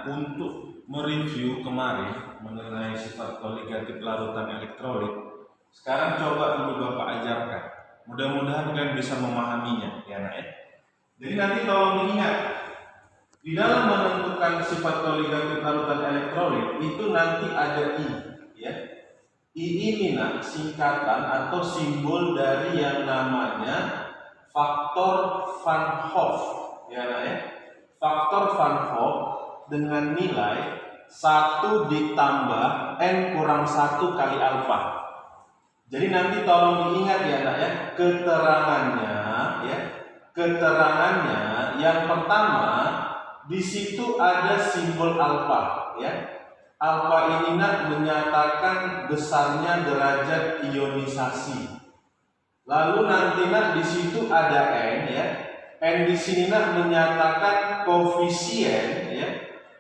untuk mereview kemarin mengenai sifat koligatif larutan elektrolit, sekarang coba dulu Bapak ajarkan. Mudah-mudahan kalian bisa memahaminya, ya nak ya. Jadi nanti tolong diingat, di dalam menentukan sifat koligatif larutan elektrolit itu nanti ada I, ya. I ini nak singkatan atau simbol dari yang namanya faktor Van Hoff, ya nak ya. Faktor Van Hoff dengan nilai 1 ditambah N kurang 1 kali alfa. Jadi nanti tolong diingat ya nak ya, keterangannya yang pertama di situ ada simbol alfa, ya. Alfa ini nak menyatakan besarnya derajat ionisasi. Lalu nanti nak di situ ada N, ya. N di sini nak menyatakan koefisien, ya.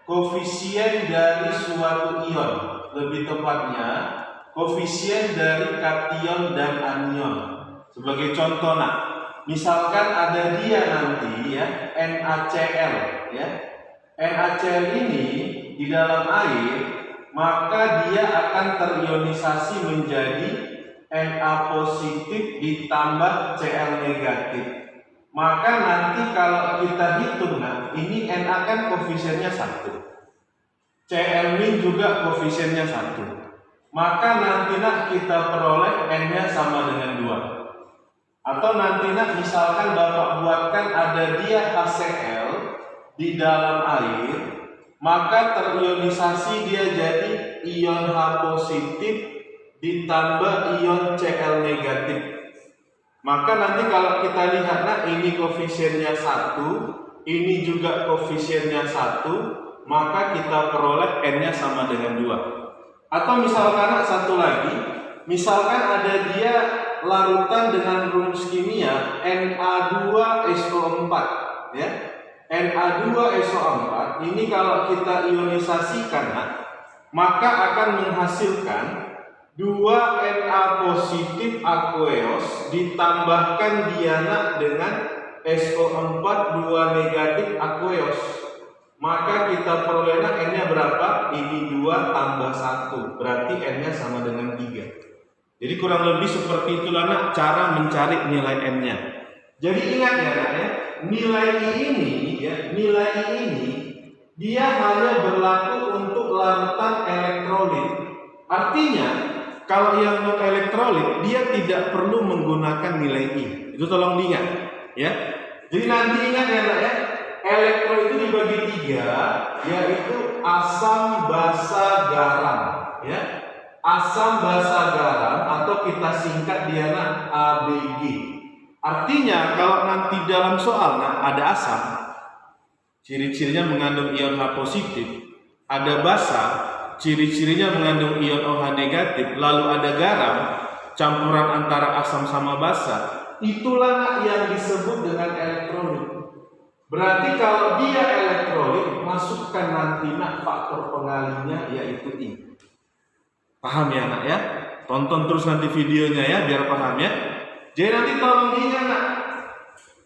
Koefisien dari suatu ion, lebih tepatnya koefisien dari kation dan anion. Sebagai contoh nak, misalkan ada dia nanti ya NaCl, ya. NaCl ini di dalam air, maka dia akan terionisasi menjadi Na positif ditambah Cl negatif. Maka nanti kalau kita hitung nah, ini Na kan koefisiennya 1. Cl min juga koefisiennya 1. Maka nanti nak kita peroleh N-nya sama dengan 2. Atau nanti nak misalkan Bapak buatkan ada dia HCl di dalam air, maka terionisasi dia jadi ion H positif ditambah ion Cl negatif. Maka nanti kalau kita lihat nah ini koefisiennya 1, ini juga koefisiennya 1, maka kita peroleh N-nya sama dengan 2. Atau misalkan satu lagi, misalkan ada dia larutan dengan rumus kimia Na2SO4, ya. Na2SO4 ini kalau kita ionisasikan, maka akan menghasilkan 2 Na positif aqueous ditambahkan diana dengan SO4 2 negatif aqueous. Maka kita peroleh N-nya berapa? Ini 2 tambah 1, berarti N-nya sama dengan 3. Jadi kurang lebih seperti itulah nak cara mencari nilai N-nya. Jadi ingat ya nak ya, nilai I ini dia hanya berlaku untuk larutan elektrolit. Artinya kalau yang non elektrolit dia tidak perlu menggunakan nilai I. Itu tolong diingat ya. Jadi nanti ingat ya nak ya, elektrolit itu dibagi 3, yaitu asam, basa, garam, ya. Asam, basa, garam atau kita singkat dia nak ABG. Artinya kalau nanti dalam soal ada asam, ciri-cirinya mengandung ion H positif, ada basa, ciri-cirinya mengandung ion OH negatif, lalu ada garam, campuran antara asam sama basa, itulah yang disebut dengan elektrolit. Berarti kalau dia elektrolit, masukkan nanti nak faktor pengalinya yaitu I. Paham ya nak ya? Tonton terus nanti videonya ya biar paham ya. Jadi nanti tolong diingat nak,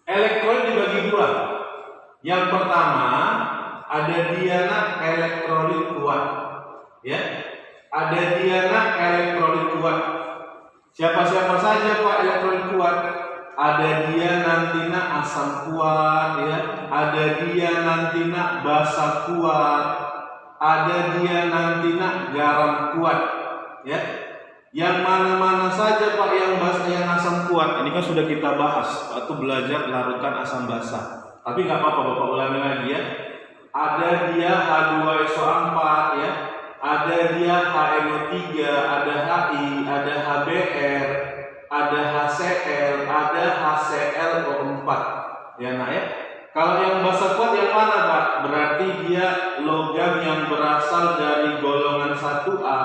elektrolit dibagi 2. Yang pertama ada diana elektrolit kuat, ya. Ada diana elektrolit kuat. Siapa-siapa saja Pak elektrolit kuat? Ada dia nanti nak asam kuat, ya. Ada dia nanti nak basa kuat. Ada dia nanti nak garam kuat, ya. Yang mana-mana saja Pak yang basa yang asam kuat? Ini kan sudah kita bahas waktu belajar larutan asam basa. Tapi nggak apa-apa Bapak ulangi lagi ya. Ada dia H2SO4, ya. Ada dia HNO3, ada HI, ada HBr, ada HCl, ada HClO4, ya nak ya. Kalau yang basa kuat yang mana Pak? Berarti dia logam yang berasal dari golongan 1A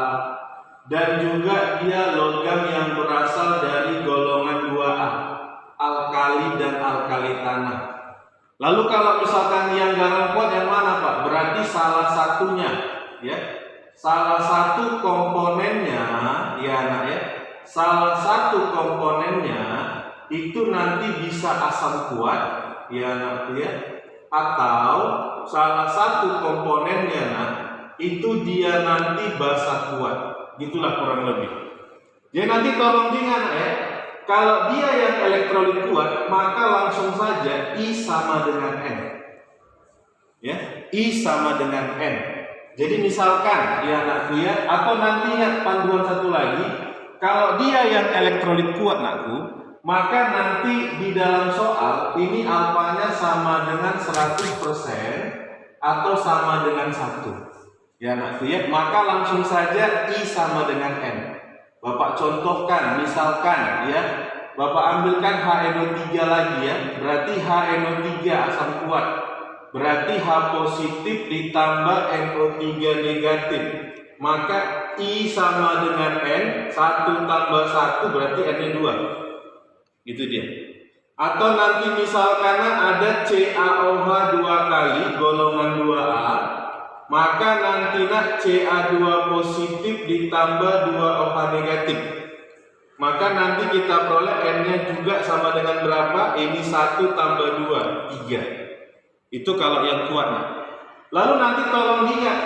dan juga dia logam yang berasal dari golongan 2A, alkali dan alkali tanah. Lalu kalau misalkan yang garam kuat yang mana Pak? Berarti salah satunya, ya. Salah satu komponennya, ya nak ya. Salah satu komponennya itu nanti bisa asam kuat, ya nak ya, atau salah satu komponennya itu dia nanti basa kuat. Gitulah kurang lebih. Jadi nanti tolong diingat ya. Kalau dia yang elektrolit kuat, maka langsung saja I sama dengan N. Ya, I sama dengan N. Jadi misalkan ya anakku ya, atau nanti ingat panduan satu lagi, kalau dia yang elektrolit kuat anakku, maka nanti di dalam soal ini alfanya sama dengan 100% atau sama dengan 1. Ya anakku ya, maka langsung saja I sama dengan N. Bapak contohkan, misalkan ya, Bapak ambilkan HNO3 lagi ya, berarti HNO3 asam kuat, berarti H positif ditambah NO3 negatif, maka I sama dengan N, 1 tambah 1 berarti N-nya 2. Itu dia. Atau nanti misalkan ada CaOH 2 kali golongan 2A, maka nanti Ca2 positif ditambah 2OH negatif, maka nanti kita peroleh N-nya juga sama dengan berapa? Ini 1 tambah 2, 3. Itu kalau yang kuat. Lalu nanti tolong diingat,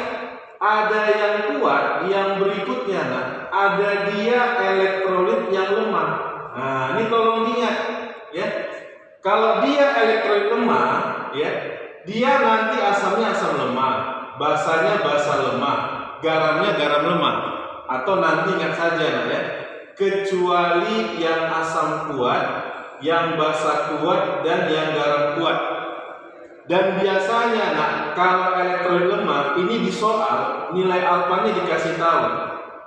ada yang kuat, yang berikutnya ada dia elektrolit yang lemah. Nah, ini tolong diingat ya. Kalau dia elektrolit lemah ya, dia nanti asamnya asam lemah, basanya basa lemah, garamnya garam lemah. Atau nanti ingat saja ya, kecuali yang asam kuat, yang basa kuat, dan yang garam kuat. Dan biasanya kalau elektrolit lemah ini di soal nilai alfanya dikasih tahu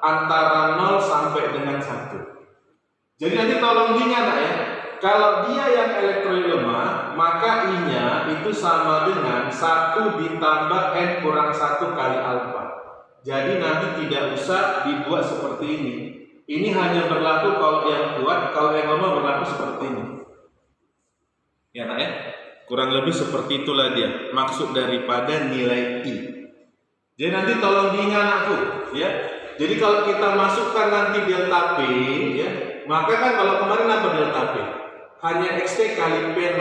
antara 0 sampai dengan 1. Jadi nanti tolong diingat ya, kalau dia yang elektrolit lemah, maka I-nya itu sama dengan 1 ditambah N kurang 1 kali alfa. Jadi nanti tidak usah dibuat seperti ini. Ini hanya berlaku kalau yang kuat, kalau yang lemah berlaku seperti ini. Ya nak ya, kurang lebih seperti itulah dia maksud daripada nilai I. Jadi nanti tolong diingat anakku ya. Jadi kalau kita masukkan nanti delta P ya, maka kan kalau kemarin apa delta P? Hanya XT kali P0.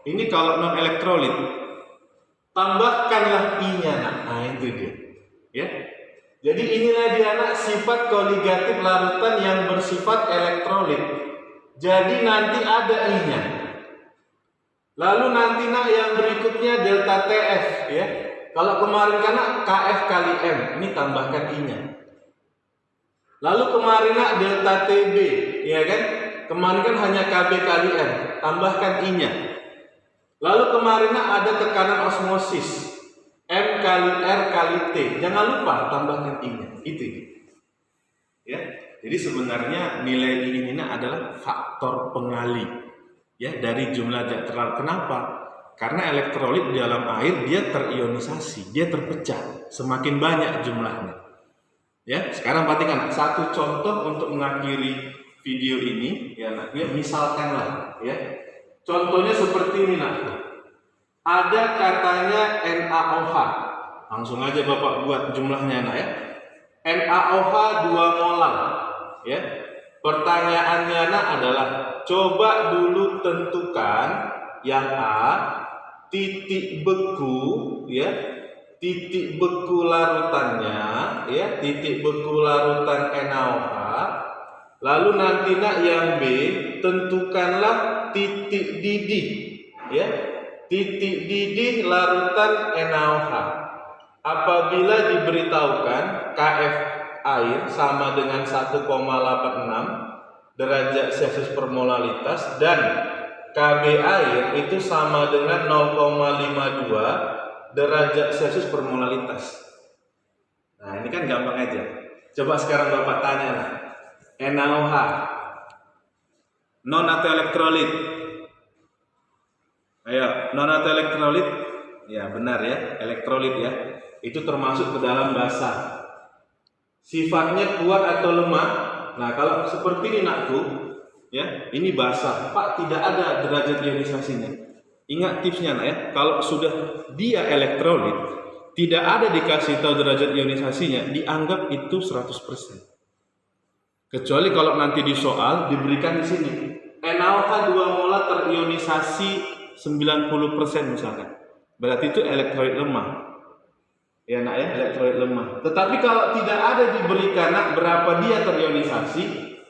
Ini kalau non elektrolit. Tambahkanlah I-nya nah itu dia. Ya. Jadi inilah dia anak sifat koligatif larutan yang bersifat elektrolit. Jadi nanti ada I-nya. Lalu nanti yang berikutnya delta TF ya. Kalau kemarin karena KF kali M, ini tambahkan I-nya. Lalu kemarin delta TB ya kan? Kemarin kan hanya KB kali M, tambahkan I-nya. Lalu kemarin ada tekanan osmosis M kali R kali T. Jangan lupa tambahkan I-nya. Itu. Ya. Jadi sebenarnya nilai I ini adalah faktor pengali ya dari jumlah zat terlarut. Kenapa? Karena elektrolit di dalam air dia terionisasi, dia terpecah semakin banyak jumlahnya. Ya, sekarang perhatikan satu contoh untuk mengakhiri video ini ya nak. Ya, misalkanlah ya. Contohnya seperti ini nak. Ada katanya NaOH. Langsung aja Bapak buat jumlahnya nak ya. NaOH 2 molar ya. Pertanyaannya nak adalah coba dulu tentukan yang A titik beku ya, titik beku larutannya ya, titik beku larutan NaOH. Lalu nanti yang B tentukanlah titik didih ya, titik didih larutan NaOH. Apabila diberitahukan KF air sama dengan 1,86 derajat Celcius per molaritas dan KB air itu sama dengan 0,52 derajat Celcius per molaritas. Nah, ini kan gampang aja. Coba sekarang Bapak tanya NaOH non atau elektrolit? Ayo, non atau elektrolit? Ya, benar ya, elektrolit ya. Itu termasuk ke dalam basa. Sifatnya kuat atau lemah? Nah, kalau seperti ini nakku, ya, ini basa. Pak, tidak ada derajat ionisasinya. Ingat tipsnya nak ya. Kalau sudah dia elektrolit, tidak ada dikasih tahu derajat ionisasinya, dianggap itu 100%. Kecuali kalau nanti di soal diberikan di sini NaOH 2 molar terionisasi 90% misalkan. berarti itu elektrolit lemah. Ya nak ya, elektrolit lemah. Tetapi kalau tidak ada diberikan nak berapa dia terionisasi,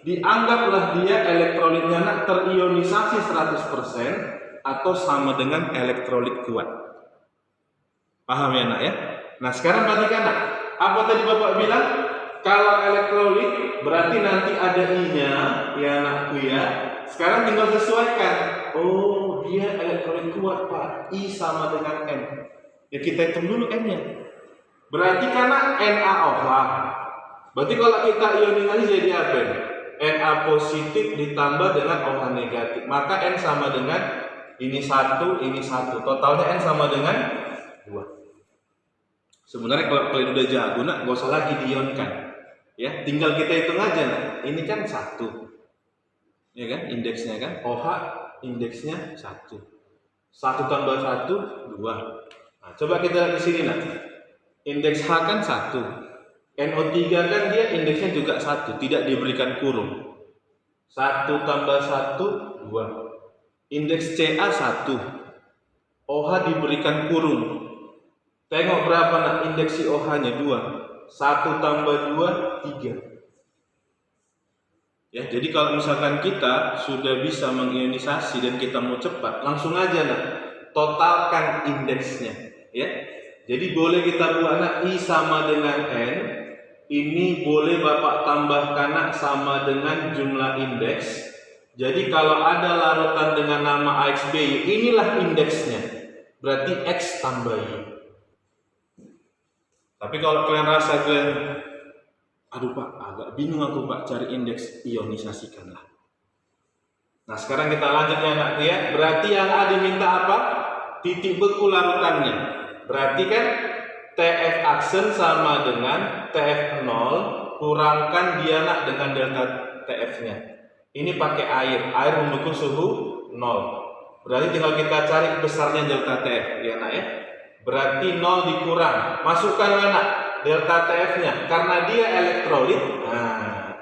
dianggaplah dia elektrolitnya nak terionisasi 100% atau sama dengan elektrolit kuat. Paham ya nak ya? Nah sekarang perhatikan nak, apa tadi Bapak bilang? Kalau elektrolit berarti nanti ada I-nya, ya anakku ya. Sekarang tinggal sesuaikan. Oh, dia elektrolit kuat Pak. I sama dengan N. Ya kita hitung dulu N-nya. Berarti karena NaOH. Berarti kalau kita ionisasi jadi apa? Na positif ditambah dengan OH negatif. Maka N sama dengan ini 1, ini 1. Totalnya N sama dengan 2. Sebenarnya kalau kalian udah jago nak, gak usah lagi diionkan. Ya, tinggal kita hitung aja nah. Ini kan 1. Ya kan, indeksnya kan OH indeksnya 1. 1 tambah 1 2. Nah, coba kita lihat di sini nah. Indeks H kan 1. NO3 kan dia indeksnya juga 1, tidak diberikan kurung. 1 tambah 1 2. Indeks Ca 1. OH diberikan kurung. Tengok berapa nak indeks si OH-nya 2. 1 tambah 2 3. Ya, jadi kalau misalkan kita sudah bisa mengionisasi dan kita mau cepat, langsung aja nak totalkan indeksnya, ya. Jadi boleh kita buat nak I sama dengan N. Ini boleh Bapak tambahkan nak sama dengan jumlah indeks. Jadi kalau ada larutan dengan nama AXBY, inilah indeksnya. Berarti X tambah Y. Tapi kalau kalian rasa aduh Pak, agak bingung aku Pak cari indeks, ionisasikanlah. Nah sekarang kita lanjut ya anakku ya. Berarti yang A diminta apa? Titik beku larutannya. Berarti kan TF aksen sama dengan TF0 kurangkan dia nak dengan delta TF-nya. Ini pakai air membeku suhu 0. Berarti tinggal kita cari besarnya delta TF ya nak ya. Berarti 0 dikurang, masukkan anak delta TF-nya karena dia elektrolit. Nah,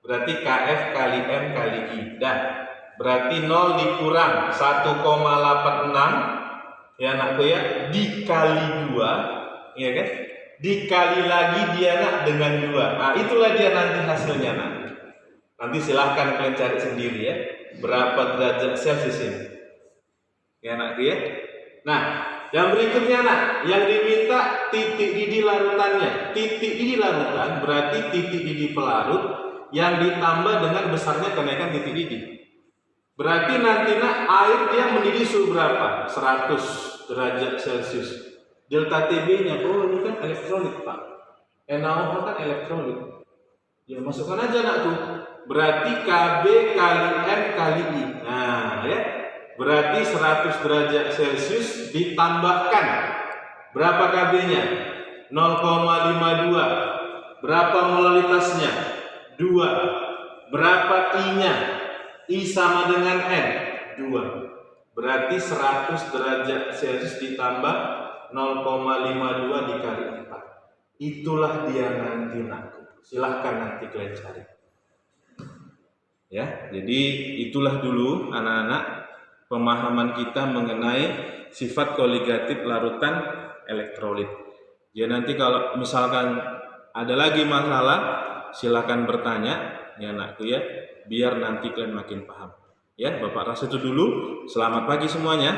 berarti Kf kali M kali I. Dah. Berarti 0 dikurang 1,86 ya anakku ya, dikali 2, ya kan? Dikali lagi dia nak dengan 2. Nah, itulah dia nanti hasilnya nak. Nanti silahkan kalian cari sendiri ya, berapa derajat Celcius ini. Ya anakku ya. Nah, yang berikutnya nak, yang diminta titik didih larutannya. Titik didih larutan berarti titik didih pelarut yang ditambah dengan besarnya kenaikan titik didih. Berarti nanti nak air dia mendidih suhu berapa? 100 derajat Celcius. Delta TB-nya, oh ini kan elektrolit Pak. NaOH kan elektrolit. Ya masukkan aja nak tuh. Berarti Kb kali M kali I. Nah ya. Berarti 100 derajat Celcius ditambahkan berapa Kb-nya? 0,52. Berapa molaritasnya? 2. Berapa I-nya? I sama dengan N 2. Berarti 100 derajat Celcius ditambah 0,52 dikali 4. Itulah dia nanti nak. Silahkan nanti kalian cari. Ya, jadi itulah dulu anak-anak pemahaman kita mengenai sifat koligatif larutan elektrolit. Ya nanti kalau misalkan ada lagi masalah silahkan bertanya ya anakku ya, biar nanti kalian makin paham. Ya, Bapak rasa itu dulu. Selamat pagi semuanya.